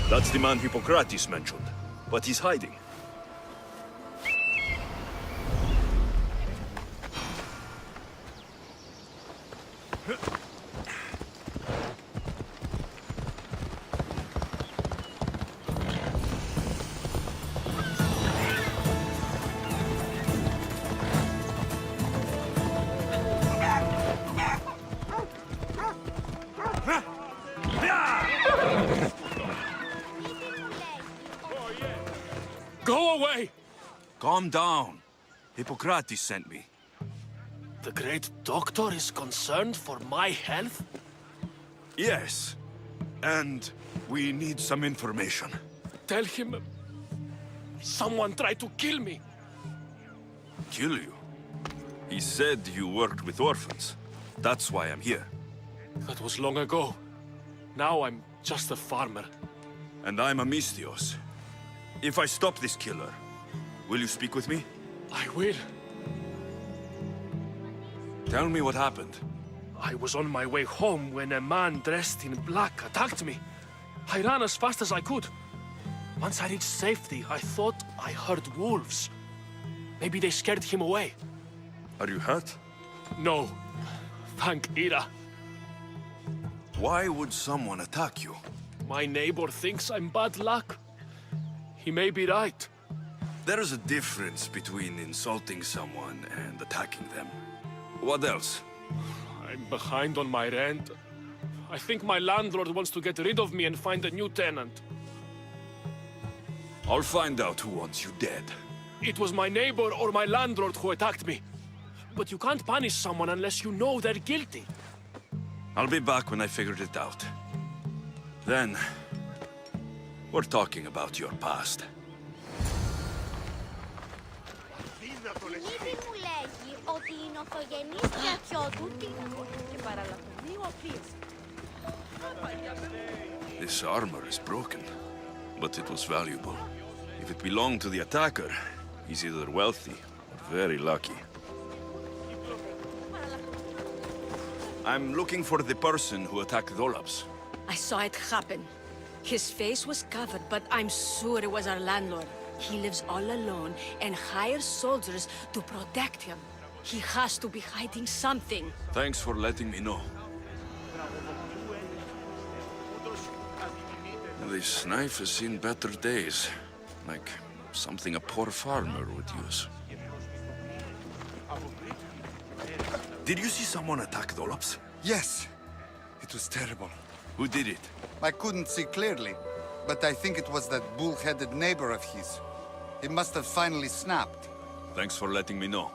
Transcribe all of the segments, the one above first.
That's the man Hippocrates mentioned, but he's hiding. Go away! Calm down. Hippocrates sent me. The great doctor is concerned for my health? Yes. And we need some information. Tell him... someone tried to kill me. Kill you? He said you worked with orphans. That's why I'm here. That was long ago. Now I'm just a farmer. And I'm Amistios. If I stop this killer, will you speak with me? I will. Tell me what happened. I was on my way home when a man dressed in black attacked me. I ran as fast as I could. Once I reached safety, I thought I heard wolves. Maybe they scared him away. Are you hurt? No. Thank Ira. Why would someone attack you? My neighbor thinks I'm bad luck. He may be right. There is a difference between insulting someone and attacking them. What else? I'm behind on my rent. I think my landlord wants to get rid of me and find a new tenant. I'll find out who wants you dead. It was my neighbor or my landlord who attacked me. But you can't punish someone unless you know they're guilty. I'll be back when I figured it out. Then, we're talking about your past. Η μου λέγει ότι η νοφογενής γιατιό του την και παραλαμβανεί οφείλει. This armor is broken, but it was valuable. If it belonged to the attacker, he's either wealthy or very lucky. I'm looking for the person who attacked Dolops. I saw it happen. His face was covered, but I'm sure it was our landlord. He lives all alone and hires soldiers to protect him. He has to be hiding something. Thanks for letting me know. This knife has seen better days. Like something a poor farmer would use. Did you see someone attack Dolops? Yes. It was terrible. Who did it? I couldn't see clearly, but I think it was that bull-headed neighbor of his. He must have finally snapped. Thanks for letting me know.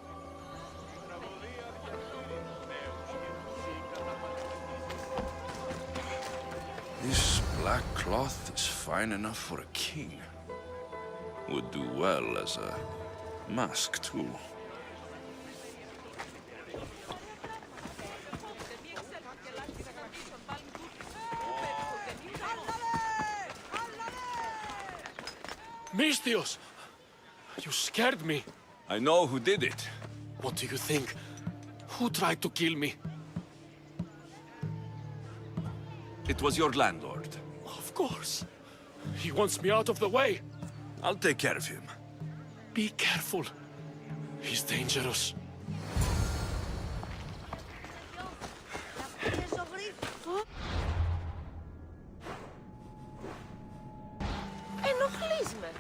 This black cloth is fine enough for a king. Would do well as a mask, too. Mistios! You scared me. I know who did it. What do you think? Who tried to kill me? It was your landlord. Of course. He wants me out of the way. I'll take care of him. Be careful. He's dangerous. Ενοχλείς με.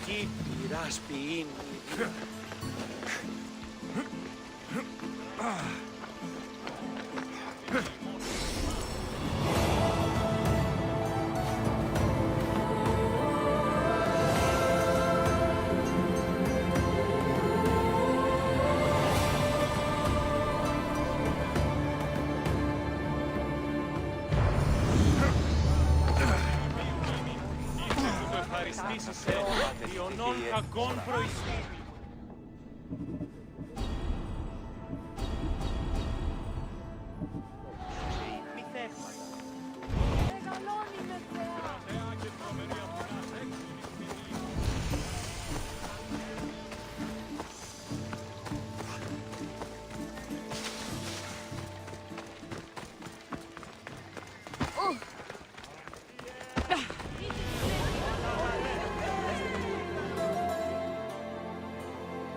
Τι πειράς ποιήν. βοήθησε ιονών κακών προϊστήμη. Μεγαλώνει με θεά.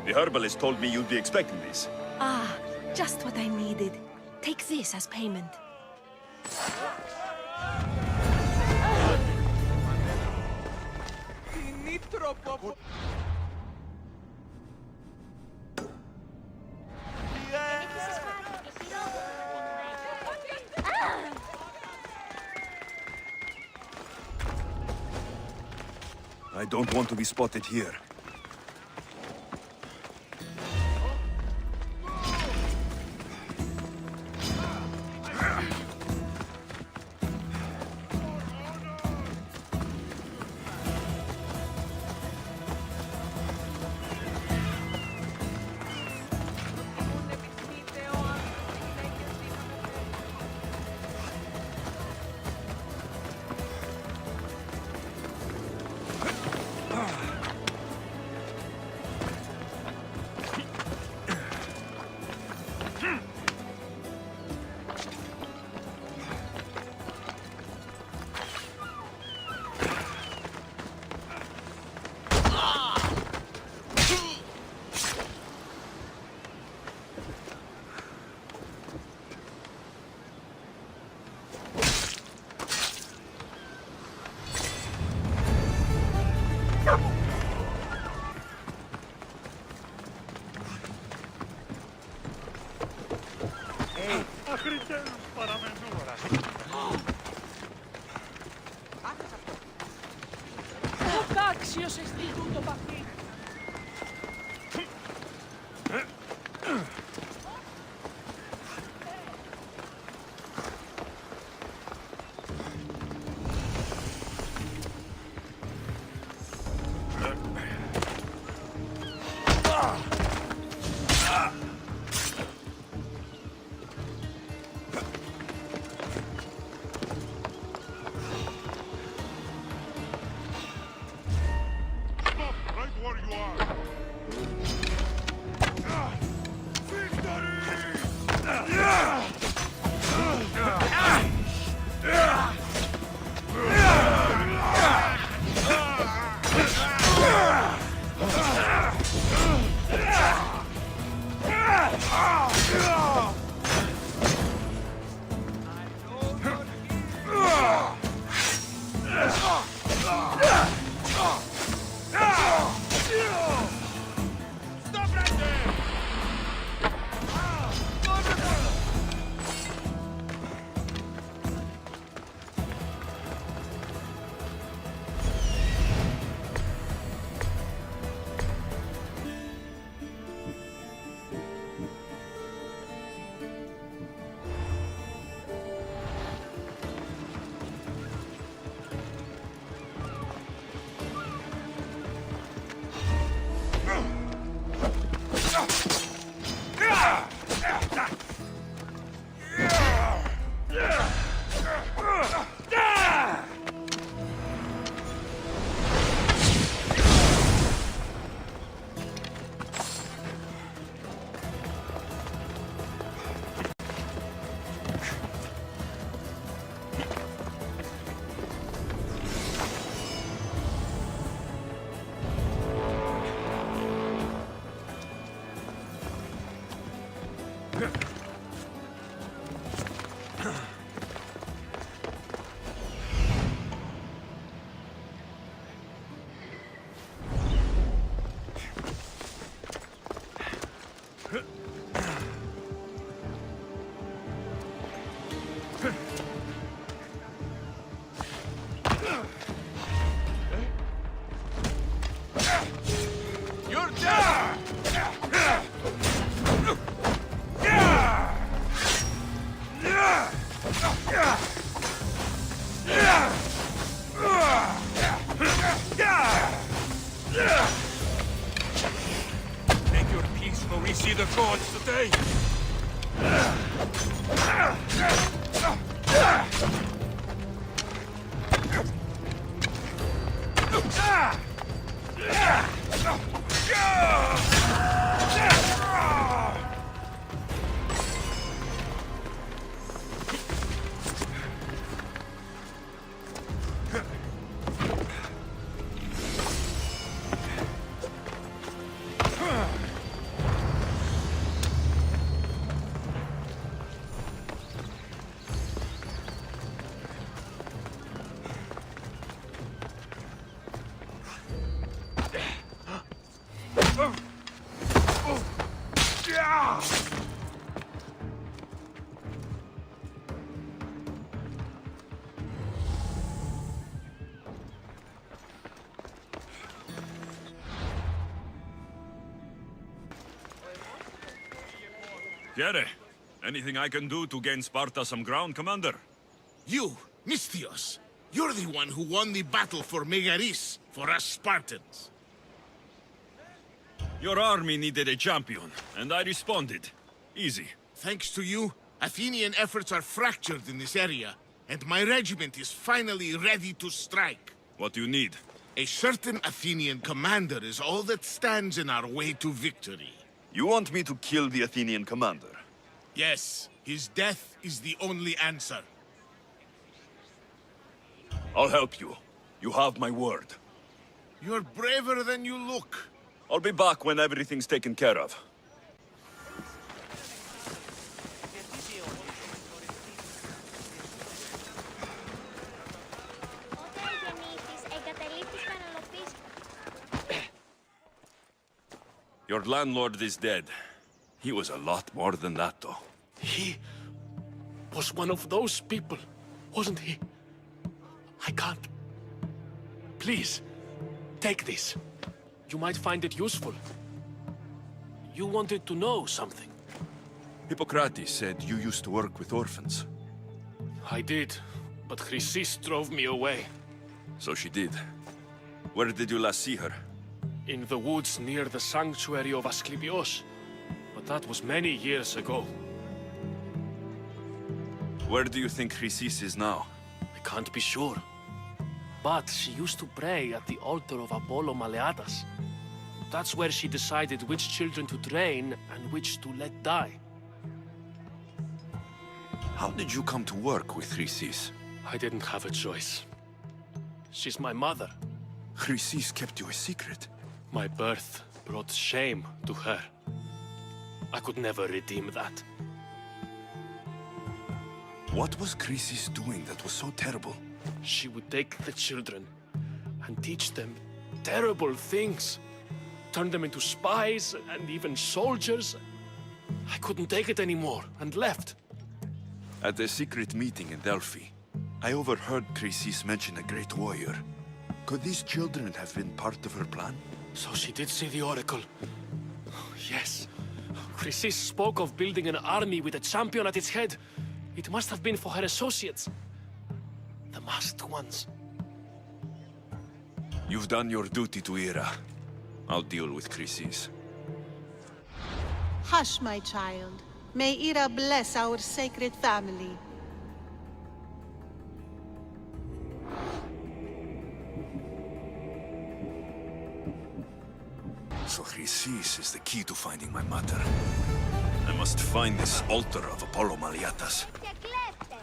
The herbalist told me you'd be expecting this. Ah, just what I needed. Take this as payment. Δεν έχεις εισφάσει και χειρότερο. I don't want to be spotted here. Άξιος εστί το παθή. Yeah! Will we see the gods today? Fiere, anything I can do to gain Sparta some ground, Commander? You, Misthios, you're the one who won the battle for Megaris, for us Spartans. Your army needed a champion, and I responded. Easy. Thanks to you, Athenian efforts are fractured in this area, and my regiment is finally ready to strike. What do you need? A certain Athenian commander is all that stands in our way to victory. You want me to kill the Athenian commander? Yes, his death is the only answer. I'll help you. You have my word. You're braver than you look. I'll be back when everything's taken care of. Όταν γεννήθης, εγκαταλείπεις Πανελοπής. Your landlord is dead. He was a lot more than that, though. He was one of those people, wasn't he? I can't. Please, take this. You might find it useful. You wanted to know something. Hippocrates said you used to work with orphans. I did, but Chrysis drove me away. So she did. Where did you last see her? In the woods near the sanctuary of Asclepios. But that was many years ago. Where do you think Chrysis is now? I can't be sure. But she used to pray at the altar of Apollo Maleatas. That's where she decided which children to train and which to let die. How did you come to work with Chrysis? I didn't have a choice. She's my mother. Chrysis kept you a secret. My birth brought shame to her. I could never redeem that. What was Chrysis doing that was so terrible? She would take the children and teach them terrible things. Turn them into spies and even soldiers. I couldn't take it anymore and left. At a secret meeting in Delphi, I overheard Chrysis mention a great warrior. Could these children have been part of her plan? So she did see the oracle. Yes. Chrysis spoke of building an army with a champion at its head. It must have been for her associates. The masked ones. You've done your duty to Ira. I'll deal with Chrysis. Hush, my child. May Ira bless our sacred family. So Chrysis is the key to finding my mother. I must find this altar of Apollo Maleatas. Και κλέφτε.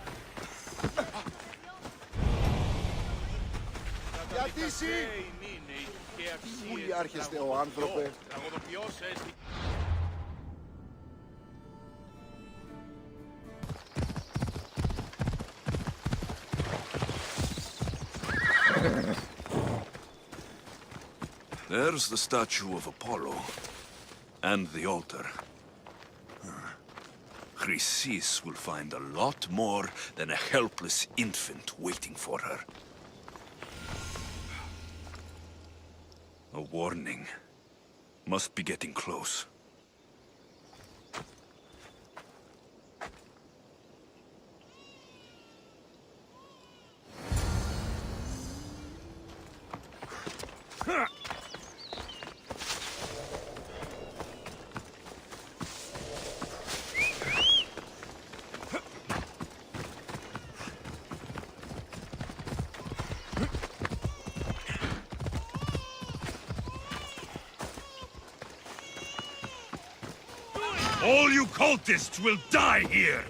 Γιατί εσύ! Πού άρχεστε ο άνθρωπε! There's the statue of Apollo. And the altar. Chrysis will find a lot more than a helpless infant waiting for her. A warning. Must be getting close. All you cultists will die here!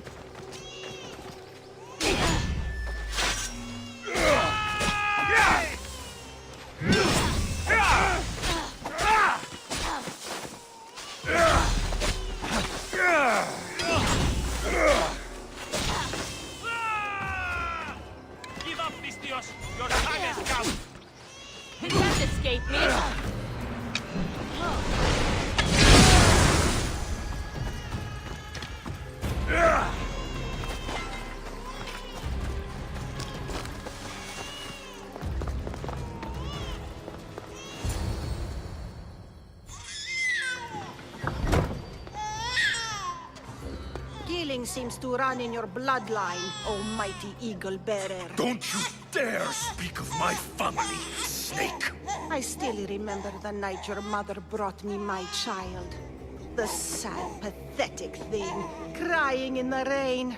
Give up, Pistios! Your time has come! You can't escape me! Killing seems to run in your bloodline, oh mighty eagle bearer. Don't you dare speak of my family, snake! I still remember the night your mother brought me my child. The sad, pathetic thing, crying in the rain.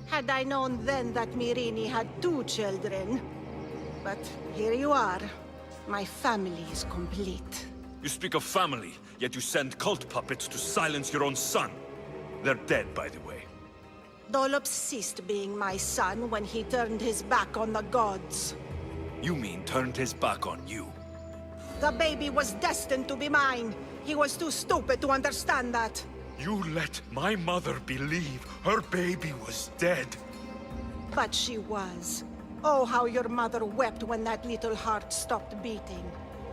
Had I known then that Mirini had 2 children. But here you are. My family is complete. You speak of family, yet you send cult puppets to silence your own son. They're dead, by the way. Dolops ceased being my son when he turned his back on the gods. You mean turned his back on you? The baby was destined to be mine. He was too stupid to understand that. You let my mother believe her baby was dead. But she was. Oh, how your mother wept when that little heart stopped beating.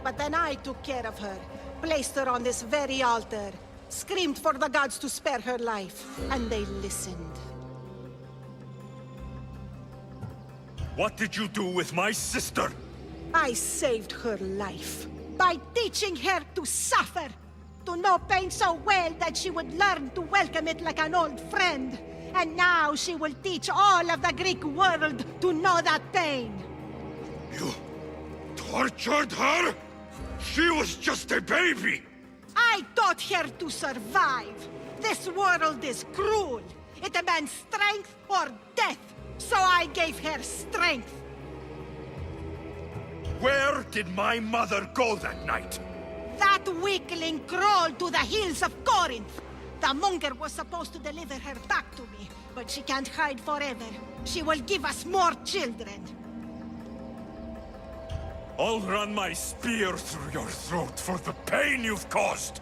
But then I took care of her, placed her on this very altar, screamed for the gods to spare her life, and they listened. What did you do with my sister? I saved her life by teaching her to suffer, to know pain so well that she would learn to welcome it like an old friend. And now she will teach all of the Greek world to know that pain. You tortured her? She was just a baby! I taught her to survive. This world is cruel. It demands strength or death. So I gave her strength. Where did my mother go that night? That weakling crawled to the hills of Corinth. The monger was supposed to deliver her back to me, but she can't hide forever. She will give us more children. I'll run my spear through your throat for the pain you've caused!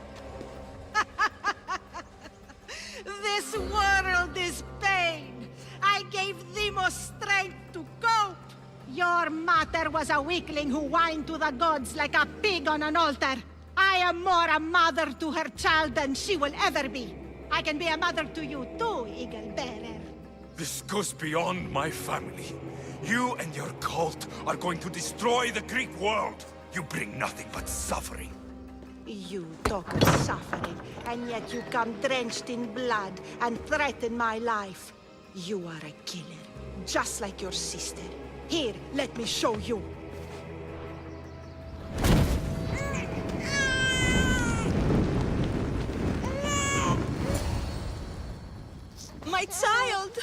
This world is pain. I gave Demos strength to cope. Your mother was a weakling who whined to the gods like a pig on an altar. I am more a mother to her child than she will ever be. I can be a mother to you too, Eagle Bearer. This goes beyond my family. You and your cult are going to destroy the Greek world. You bring nothing but suffering. You talk of suffering, and yet you come drenched in blood and threaten my life. You are a killer, just like your sister. Here, let me show you. My child!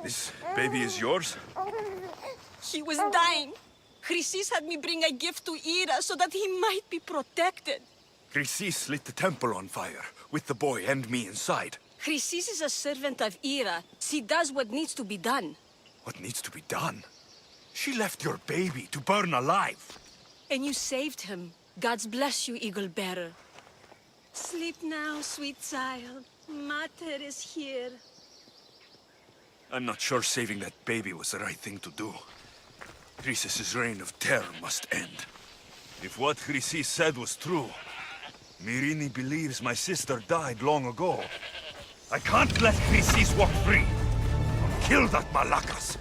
This baby is yours? He was dying. Chrysis had me bring a gift to Ira so that he might be protected. Chrysis lit the temple on fire, with the boy and me inside. Chrysis is a servant of Ira. She does what needs to be done. What needs to be done? She left your baby to burn alive. And you saved him. Gods bless you, Eagle Bearer. Sleep now, sweet child. Mater is here. I'm not sure saving that baby was the right thing to do. Chrysis' reign of terror must end. If what Chrysis said was true, Mirini believes my sister died long ago. I can't let Chrysis walk free. I'll kill that Malakas.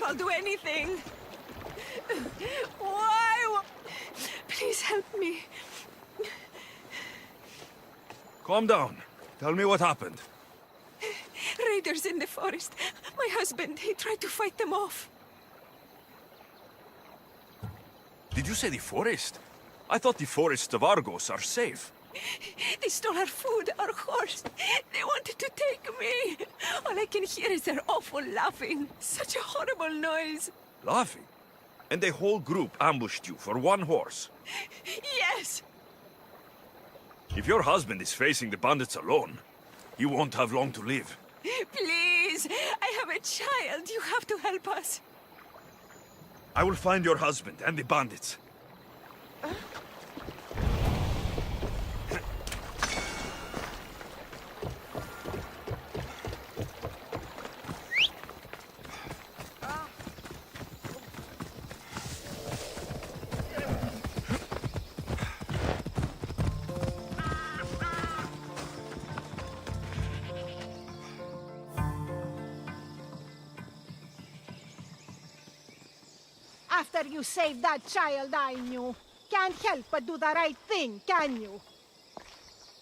I'll do anything. Why? Please help me. Calm down. Tell me what happened. Raiders in the forest. My husband, he tried to fight them off. Did you say the forest? I thought the forests of Argos are safe. They stole our food, our horse. They wanted to take me. All I can hear is their awful laughing. Such a horrible noise. Laughing? And the whole group ambushed you for one horse. Yes. If your husband is facing the bandits alone, he won't have long to live. Please, I have a child. You have to help us. I will find your husband and the bandits. After you saved that child I knew, can't help but do the right thing, can you?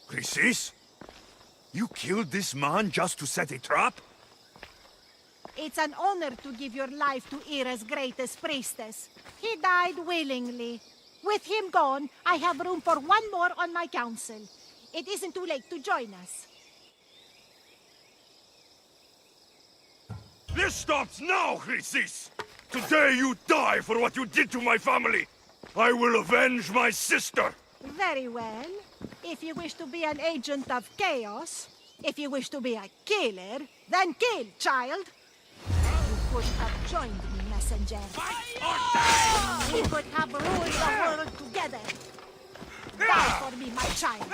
Chrysis? You killed this man just to set a trap? It's an honor to give your life to Ira's greatest priestess. He died willingly. With him gone, I have room for one more on my council. It isn't too late to join us. This stops now, Chrysis! Today you die for what you did to my family! I will avenge my sister! Very well. If you wish to be an agent of chaos, if you wish to be a killer, then kill, child! You could have joined me, messenger. We could have ruled the world together. Die for me, my child!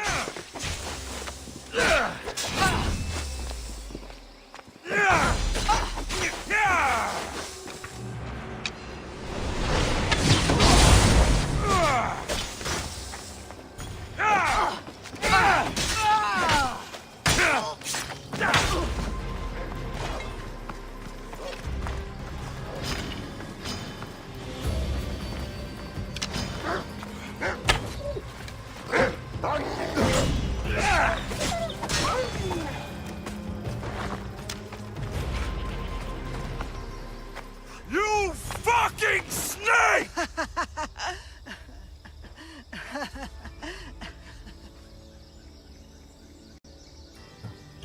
You fucking snake!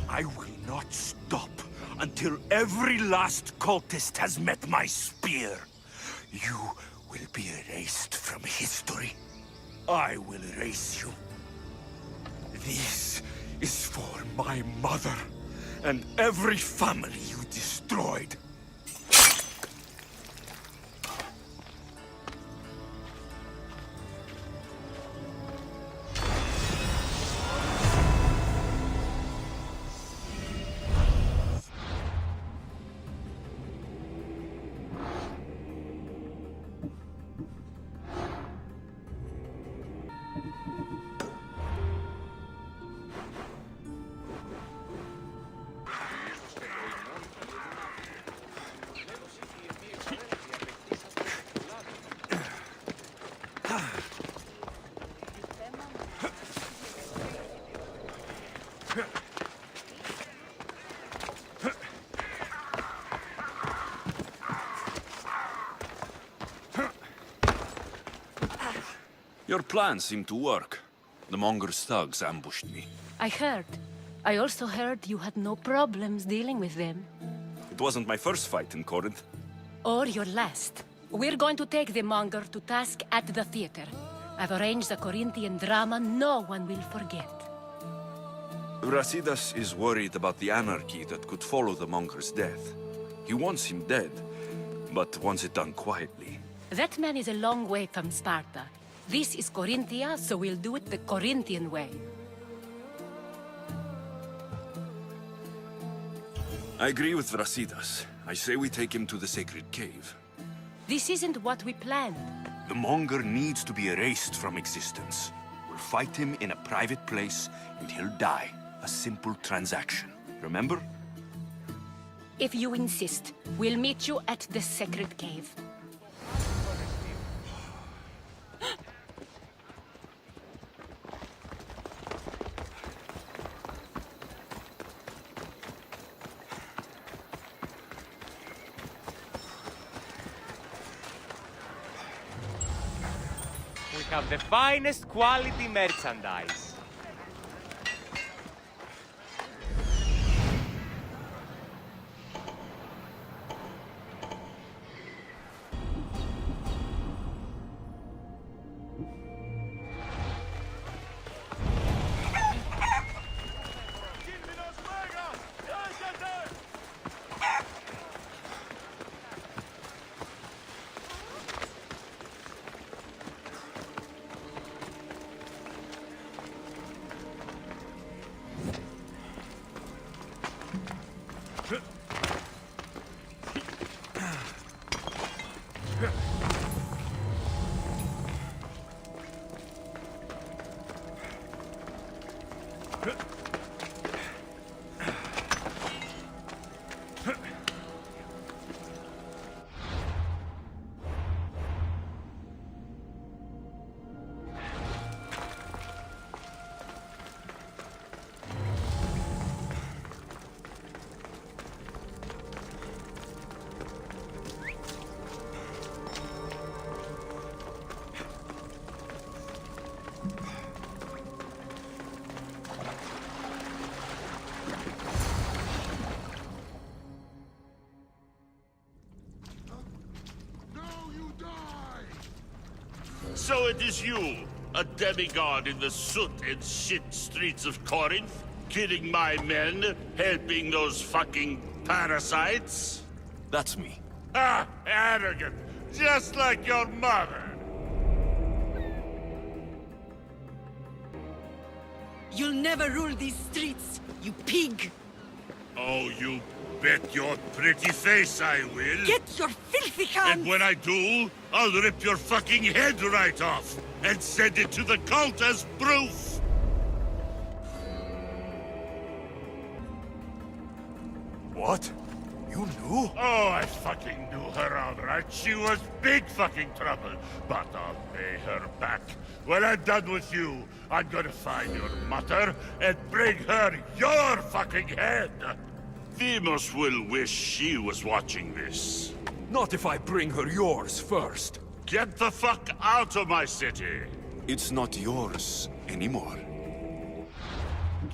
I will not stop until every last cultist has met my spear. You will be erased from history. I will erase you. This is for my mother and every family you destroyed. Your plan seemed to work. The Monger's thugs ambushed me. I heard. I also heard you had no problems dealing with them. It wasn't my first fight in Corinth. Or your last. We're going to take the monger to task at the theater. I've arranged a Corinthian drama no one will forget. Brasidas is worried about the anarchy that could follow the Monger's death. He wants him dead, but wants it done quietly. That man is a long way from Sparta. This is Corinthia, so we'll do it the Corinthian way. I agree with Brasidas. I say we take him to the sacred cave. This isn't what we planned. The Monger needs to be erased from existence. We'll fight him in a private place, and he'll die. A simple transaction. Remember? If you insist, we'll meet you at the sacred cave. We have the finest quality merchandise. So it is you, a demigod in the soot and shit streets of Corinth, killing my men, helping those fucking parasites? That's me. Ah, arrogant, just like your mother. You'll never rule these streets, you pig! Oh, you bet your pretty face I will. Get your filthy hands! And when I do, I'll rip your fucking head right off and send it to the cult as proof. What? You knew? Oh, I fucking knew her all right. She was big fucking trouble. But I'll pay her back. When I'm done with you, I'm gonna find your mother and bring her your fucking head. Demos will wish she was watching this. Not if I bring her yours first. Get the fuck out of my city. It's not yours anymore.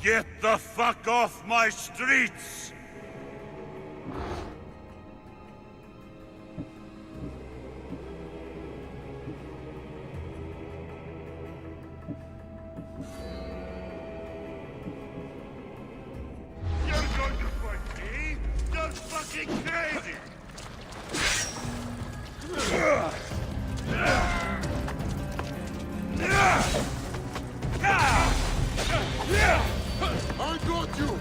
Get the fuck off my streets! You're going to fight me? You're fucking crazy! I got you!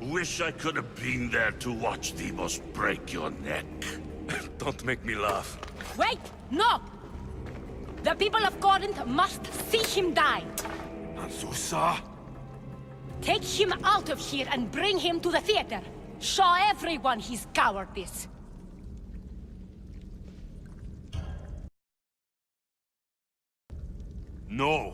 Wish I could have been there to watch Demos break your neck. Don't make me laugh. Wait! No! The people of Corinth must see him die! Azusa? Take him out of here and bring him to the theater! Show everyone his cowardice! No.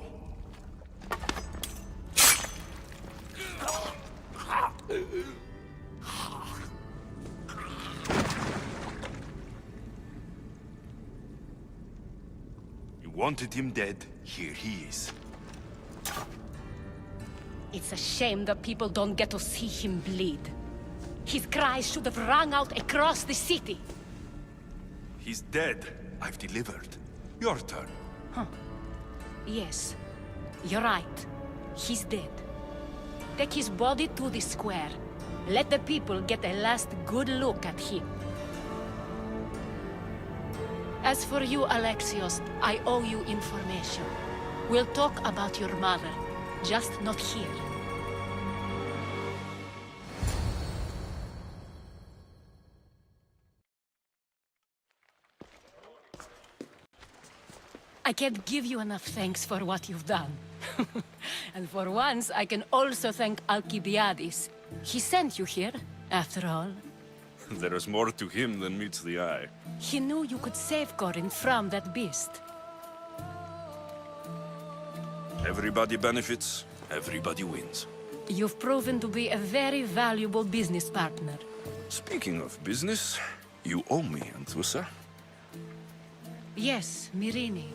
You wanted him dead. Here he is. It's a shame that people don't get to see him bleed. His cries should have rung out across the city. He's dead. I've delivered. Your turn. Yes, you're right. He's dead. Take his body to the square. Let the people get a last good look at him. As for you, Alexios, I owe you information. We'll talk about your mother, just not here. I can't give you enough thanks for what you've done. And for once, I can also thank Alcibiades. He sent you here, after all. There is more to him than meets the eye. He knew you could save Corinth from that beast. Everybody benefits, everybody wins. You've proven to be a very valuable business partner. Speaking of business, you owe me, Anthusa. Yes, Myrine.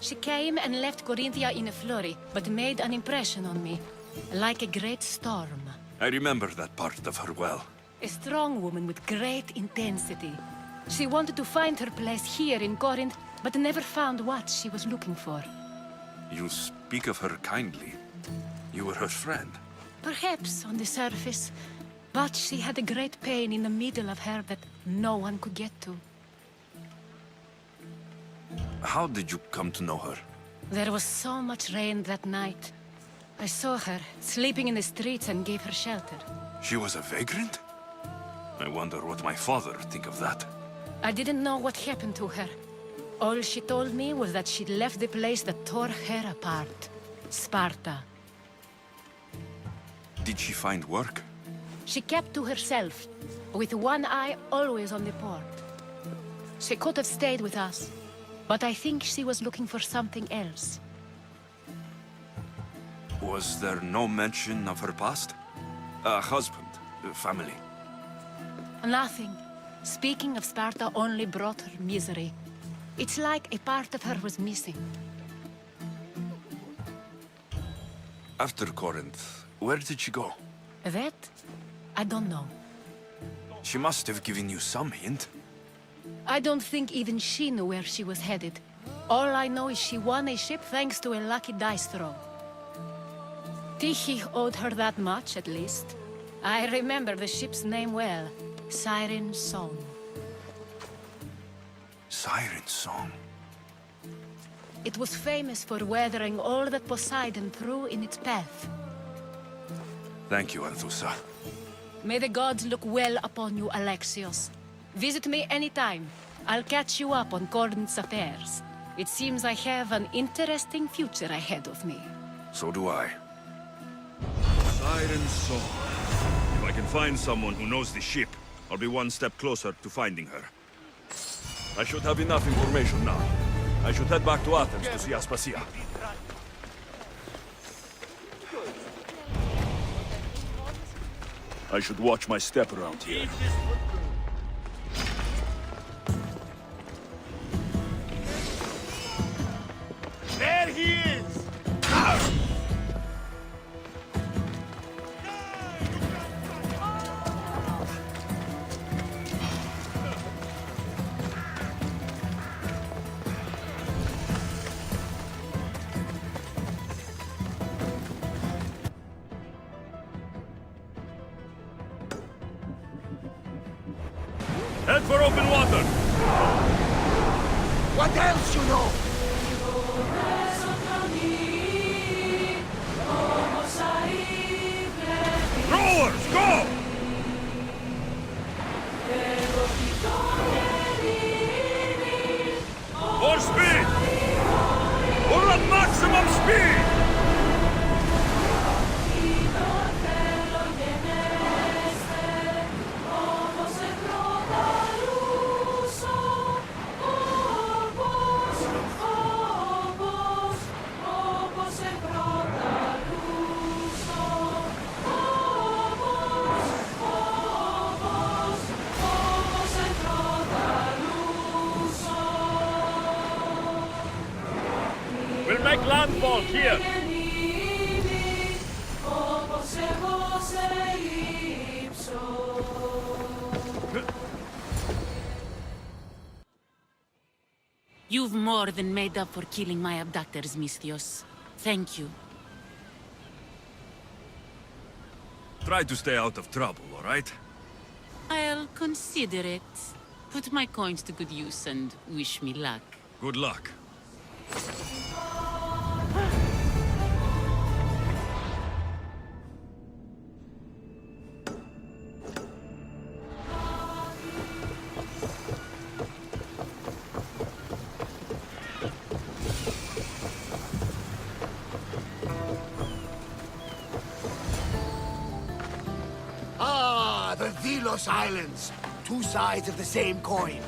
She came and left Corinthia in a flurry, but made an impression on me, like a great storm. I remember that part of her well. A strong woman with great intensity. She wanted to find her place here in Corinth, but never found what she was looking for. You speak of her kindly. You were her friend. Perhaps on the surface, but she had a great pain in the middle of her that no one could get to. How did you come to know her? There was so much rain that night. I saw her, sleeping in the streets, and gave her shelter. She was a vagrant? I wonder what my father would think of that. I didn't know what happened to her. All she told me was that she'd left the place that tore her apart. Sparta. Did she find work? She kept to herself, with one eye always on the port. She could have stayed with us, but I think she was looking for something else. Was there no mention of her past? A husband, a family? Nothing. Speaking of Sparta only brought her misery. It's like a part of her was missing. After Corinth, where did she go? That? I don't know. She must have given you some hint. I don't think even she knew where she was headed. All I know is she won a ship thanks to a lucky dice throw. Tyche owed her that much, at least. I remember the ship's name well. Siren Song. Siren Song? It was famous for weathering all that Poseidon threw in its path. Thank you, Anthusa. May the gods look well upon you, Alexios. Visit me anytime. I'll catch you up on Corinth's affairs. It seems I have an interesting future ahead of me. So do I. Siren Song. If I can find someone who knows the ship, I'll be one step closer to finding her. I should have enough information now. I should head back to Athens to see Aspasia. I should watch my step around here. There he is! Head for open water! What else you know? Rowers, go! More speed! We're at maximum speed! landfall here! You've more than made up for killing my abductors, Misthios. Thank you. Try to stay out of trouble, all right? I'll consider it. Put my coins to good use and wish me luck. Good luck. Ah, the Delos Islands. Two sides of the same coin.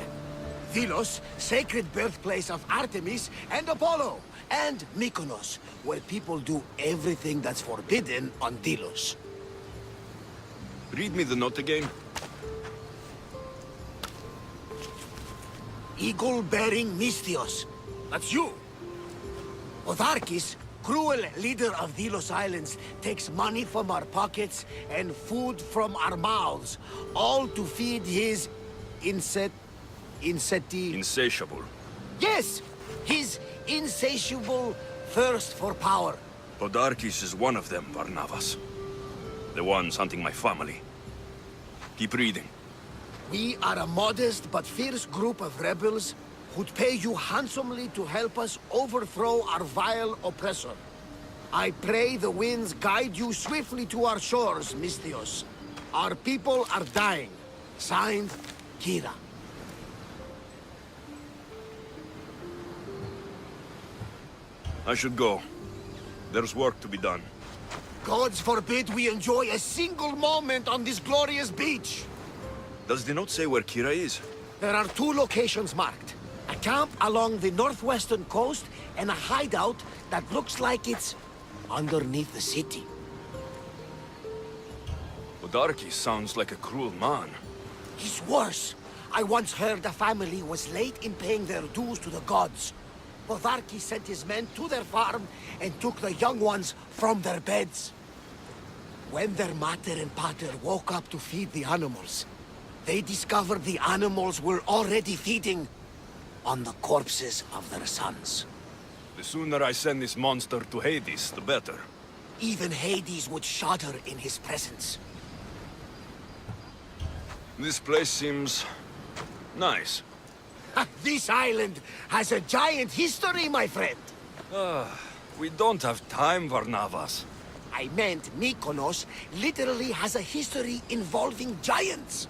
Delos, sacred birthplace of Artemis and Apollo. And Mykonos, where people do everything that's forbidden on Delos. Read me the note again. Eagle-bearing Misthios. That's you. Otharkis, cruel leader of Delos Islands, takes money from our pockets and food from our mouths, all to feed his Insatiable. Yes! His insatiable thirst for power. Podarkis is one of them, Varnavas. The ones hunting my family. Keep reading. We are a modest but fierce group of rebels who'd pay you handsomely to help us overthrow our vile oppressor. I pray the winds guide you swiftly to our shores, Misthios. Our people are dying. Signed, Kira. I should go. There's work to be done. Gods forbid we enjoy a single moment on this glorious beach. Does the note say where Kira is? There are two locations marked. A camp along the northwestern coast and a hideout that looks like it's underneath the city. Podarkis sounds like a cruel man. He's worse. I once heard a family was late in paying their dues to the gods. Podarkis sent his men to their farm and took the young ones from their beds. When their mater and pater woke up to feed the animals, they discovered the animals were already feeding on the corpses of their sons. The sooner I send this monster to Hades, the better. Even Hades would shudder in his presence. This place seems nice. This island has a giant history, my friend. We don't have time, Varnavas. I meant Mykonos literally has a history involving giants.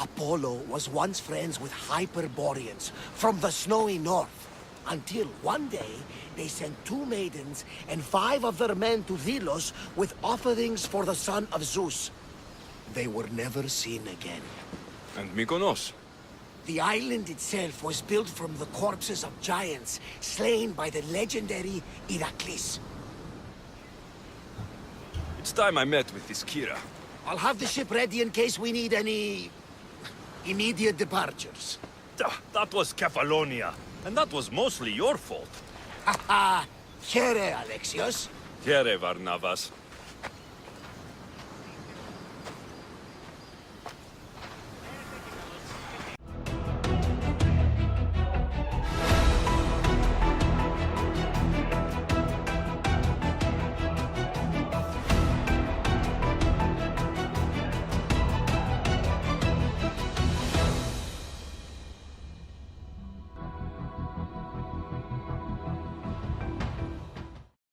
Apollo was once friends with Hyperboreans from the snowy north, until one day they sent 2 maidens and 5 of their men to Delos with offerings for the son of Zeus. They were never seen again. And Mykonos? The island itself was built from the corpses of giants slain by the legendary Iraklis. It's time I met with this Kira. I'll have the ship ready in case we need any immediate departures. That was Kefalonia, and that was mostly your fault. Haha, here, Alexios. Here, Varnavas.